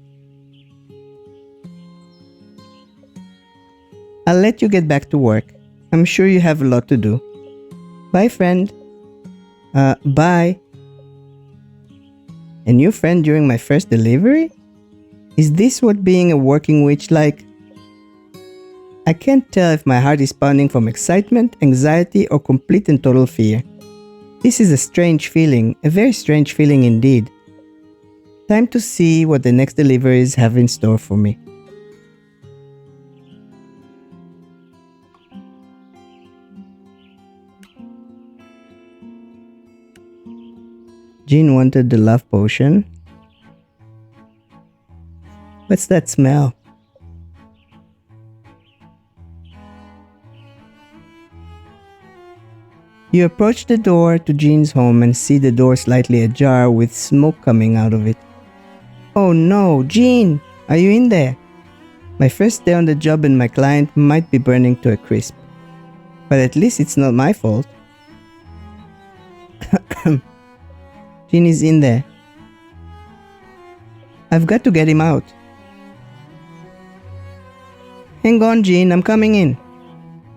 I'll let you get back to work. I'm sure you have a lot to do. Bye, friend. Bye. A new friend during my first delivery? Is this what being a working witch like? I can't tell if my heart is pounding from excitement, anxiety, or complete and total fear. This is a strange feeling, a very strange feeling indeed. Time to see what the next deliveries have in store for me. Jean wanted the love potion. What's that smell? You approach the door to Jean's home and see the door slightly ajar with smoke coming out of it. Oh no, Jean! Are you in there? My first day on the job and my client might be burning to a crisp. But at least it's not my fault. Jean is in there. I've got to get him out. Hang on, Jean, I'm coming in.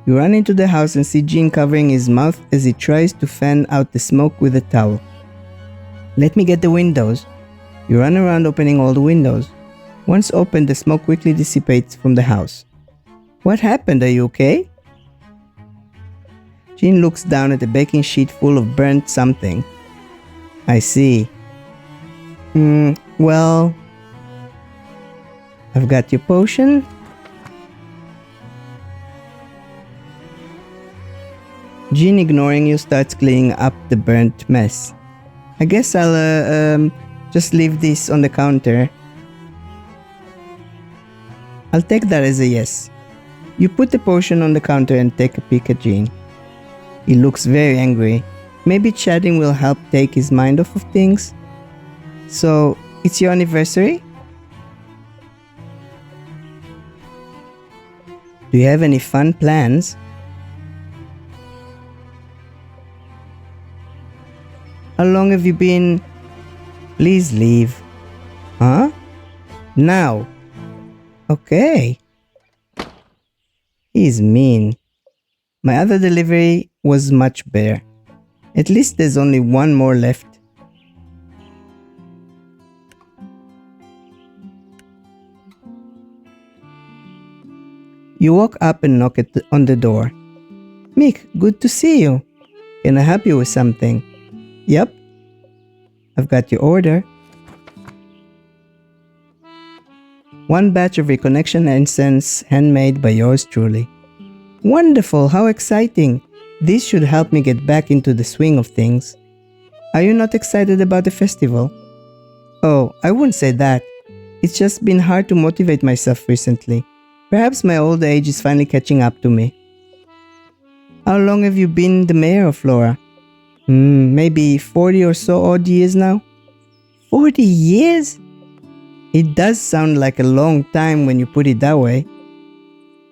You run into the house and see Jean covering his mouth as he tries to fan out the smoke with a towel. Let me get the windows. You run around opening all the windows. Once opened, the smoke quickly dissipates from the house. What happened? Are you okay? Jean looks down at a baking sheet full of burnt something. I see. Well, I've got your potion. Jean, ignoring you, starts cleaning up the burnt mess. I guess I'll just leave this on the counter. I'll take that as a yes. You put the potion on the counter and take a peek at Jean. He looks very angry. Maybe chatting will help take his mind off of things. So, it's your anniversary? Do you have any fun plans? How long have you been? Please leave. Huh? Now. Okay. He's mean. My other delivery was much better. At least there's only one more left. You walk up and knock on the door. Mick, good to see you. Can I help you with something? Yep. I've got your order. One batch of reconnection incense handmade by yours truly. Wonderful, how exciting. This should help me get back into the swing of things. Are you not excited about the festival? Oh, I wouldn't say that. It's just been hard to motivate myself recently. Perhaps my old age is finally catching up to me. How long have you been the mayor of Flora? Maybe 40 or so odd years now. 40 years? It does sound like a long time when you put it that way.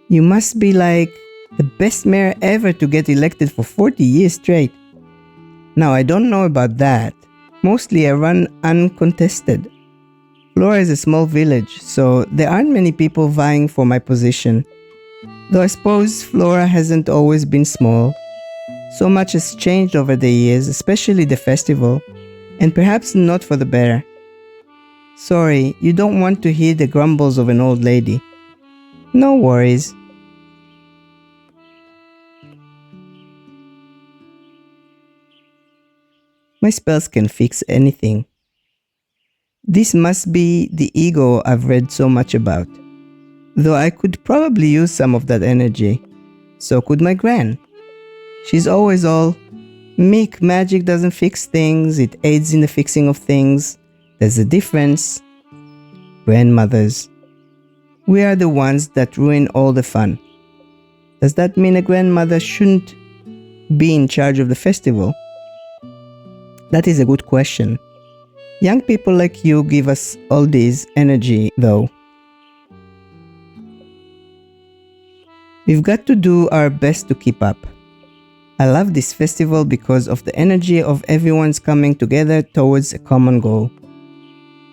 You must be like the best mayor ever to get elected for 40 years straight. Now, I don't know about that. Mostly I run uncontested. Flora is a small village, so there aren't many people vying for my position. Though I suppose Flora hasn't always been small. So much has changed over the years, especially the festival, and perhaps not for the better. Sorry, you don't want to hear the grumbles of an old lady. No worries. My spells can fix anything. This must be the ego I've read so much about. Though I could probably use some of that energy. So could my gran. She's always all, Mick, magic doesn't fix things, it aids in the fixing of things. There's a difference. Grandmothers. We are the ones that ruin all the fun. Does that mean a grandmother shouldn't be in charge of the festival? That is a good question. Young people like you give us all this energy, though. We've got to do our best to keep up. I love this festival because of the energy of everyone's coming together towards a common goal.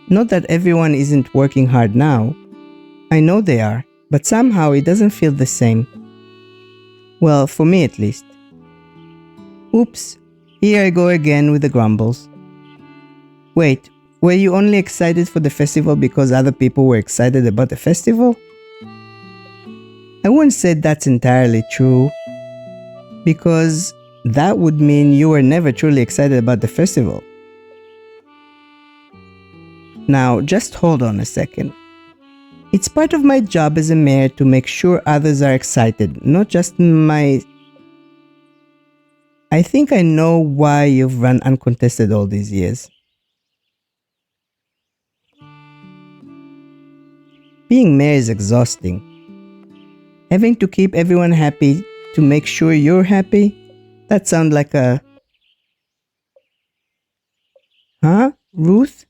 Not that everyone isn't working hard now. I know they are, but somehow it doesn't feel the same. Well, for me at least. Oops, here I go again with the grumbles. Wait, were you only excited for the festival because other people were excited about the festival? I wouldn't say that's entirely true, because that would mean you were never truly excited about the festival. Now, just hold on a second. It's part of my job as a mayor to make sure others are excited, not just my... I think I know why you've run uncontested all these years. Being mayor is exhausting. Having to keep everyone happy to make sure you're happy? That sounds like a... Huh? Ruth?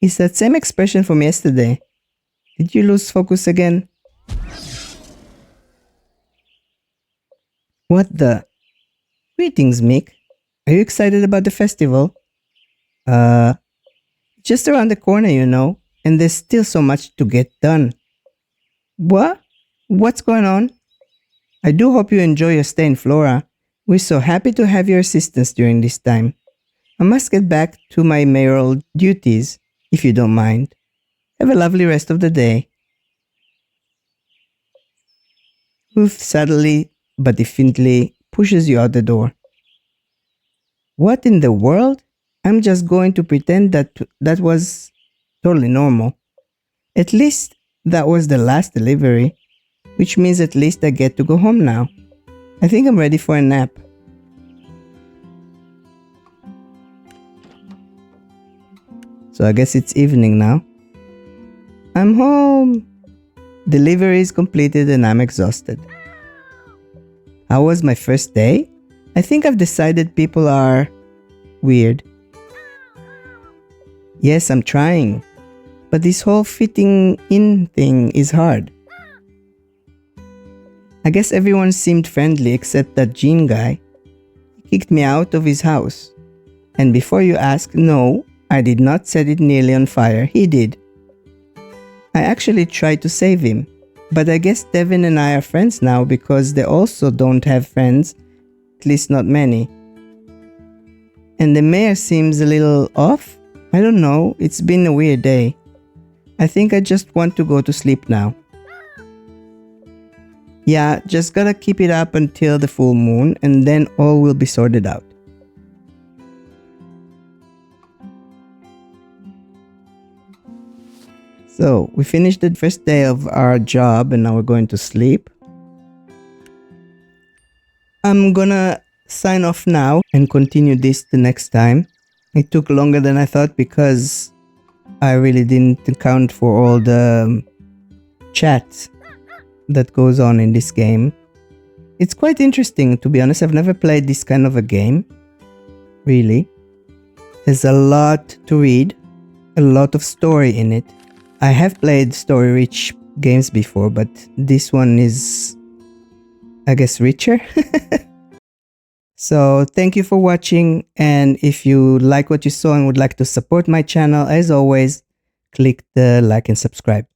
It's that same expression from yesterday. Did you lose focus again? What the? Greetings, Mick. Are you excited about the festival? Uh, just around the corner, and there's still so much to get done. What? What's going on? I do hope you enjoy your stay in Flora. We're so happy to have your assistance during this time. I must get back to my mayoral duties, if you don't mind. Have a lovely rest of the day. Ruth subtly but defiantly pushes you out the door. What in the world? I'm just going to pretend that was totally normal. At least that was the last delivery, which means at least I get to go home now. I think I'm ready for a nap. So I guess it's evening now. I'm home. Delivery is completed and I'm exhausted. How was my first day? I think I've decided people are weird. Yes, I'm trying. But this whole fitting in thing is hard. I guess everyone seemed friendly except that Gene guy. He kicked me out of his house. And before you ask, no, I did not set it nearly on fire. He did. I actually tried to save him. But I guess Devin and I are friends now because they also don't have friends. At least not many. And the mayor seems a little off. I don't know, it's been a weird day. I think I just want to go to sleep now. Yeah, just gotta keep it up until the full moon and then all will be sorted out. So, we finished the first day of our job and now we're going to sleep. I'm gonna sign off now and continue this the next time. It took longer than I thought because I really didn't account for all the chat that goes on in this game. It's quite interesting, to be honest. I've never played this kind of a game. Really. There's a lot to read, a lot of story in it. I have played story-rich games before, but this one is, I guess, richer. So thank you for watching, and if you like what you saw and would like to support my channel, as always, click the like and subscribe.